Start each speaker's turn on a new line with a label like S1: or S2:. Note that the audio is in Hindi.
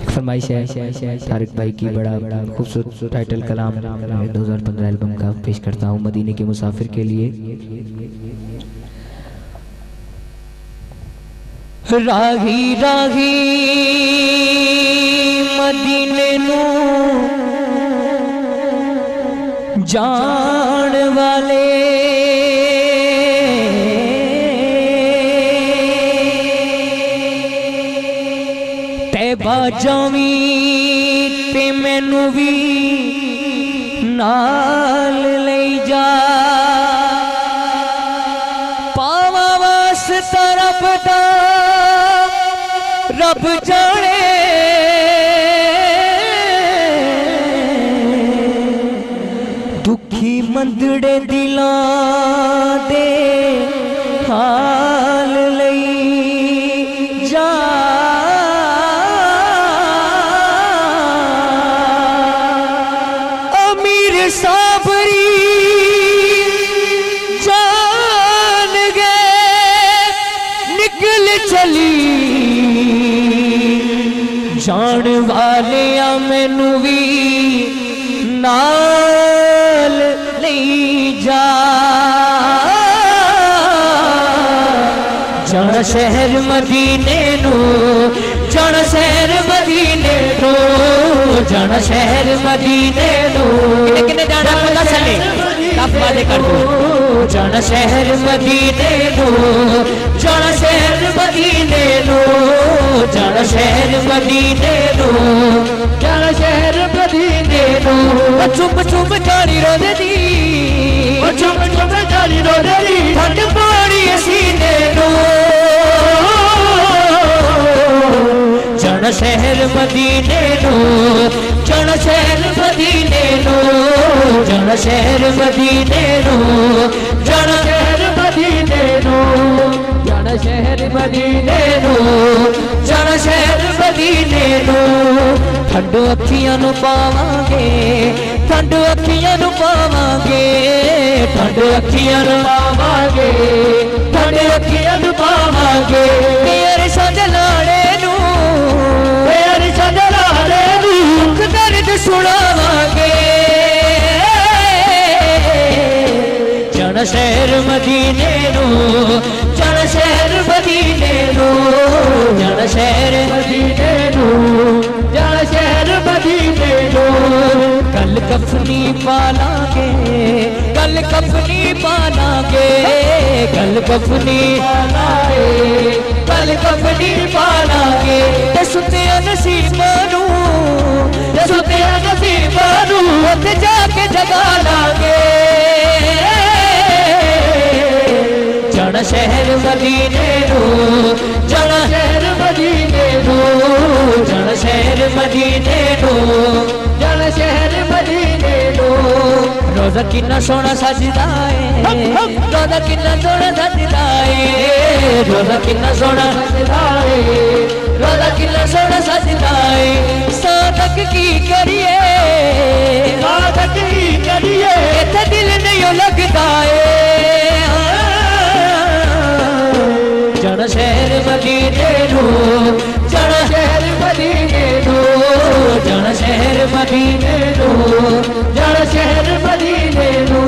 S1: फरमाइश है तारिक भाई की, बड़ा खूबसूरत टाइटल कलाम 2015 एल्बम का पेश करता हूँ मदीने के मुसाफिर के लिए। राही राही मदीने नू जान वाले तैबा जावी ते मैनू भी नाल ले जा, पावा वास्ता रब दा रब जाने दुखी मंदड़े दिलां दे हाल लई जा, अमीर साबरी जान गए निकल चली जान वाले मैनू भी नाल नहीं जा, जाना शहर मदीने नू, जाना शहर मदीने नू, जाना शहर मदीने नू, किने जाना पता चले आप वादे कर दो, जाना शहर मदीने नू, जाना शहर मदीने नू, जाना शहर मदीने नू, जाना शहर मदीने नू, चुप चुप जानी रोज़ दी, चुप चुप जानी रोज़ दी, ठंड पानी सीने नू, जाना शहर मदीने नू, जाना शहर मदीने नू, जाना शहर मदीने नू, जाना शहर मदीने नू, जाना शहर मदीने नू, जाना शहर मदीने नू, ठंडो अखियां नू पावांगे, ठंडो अखियां नू पावांगे, ठंडो अखियां नू पावांगे, ठंडो अखियां नू पावांगे, तेरे संग लाड़े नू, तेरे संग लाड़े नू दुख दर्द सुनावांगे, जाना शहर मदीने नू, जाना शहर मदीने नू, जाना शहर मदीने नू, जाना शहर मदीने नू, कल कफनी पालांगे, कल कफनी पालांगे, कल कफनी पालांगे, कल कफनी पालांगे, ते सुते नसीबां नू, ते सुते नसीबां नू उत्थे जाके जगा लांगे, जाना शहर मदीने नू, जाना शहर मदीने नू, जाना शहर मदीने नू, जाना शहर मदीने नू, रोज़ा किन्ना सोहना सजदा है, रोज़ा किन्ना सोहना सजदा है, रोज़ा किन्ना सोहना सजदा है, रोज़ा किन्ना सोहना सजदा है, सादक की करिए, सादक की करिए, इत्थे दिल नहीं लगदा है, जाना शहर मदीने नू, जाना शहर मदीने नू, जाना शहर मदीने नू, जाना शहर मदीने नू।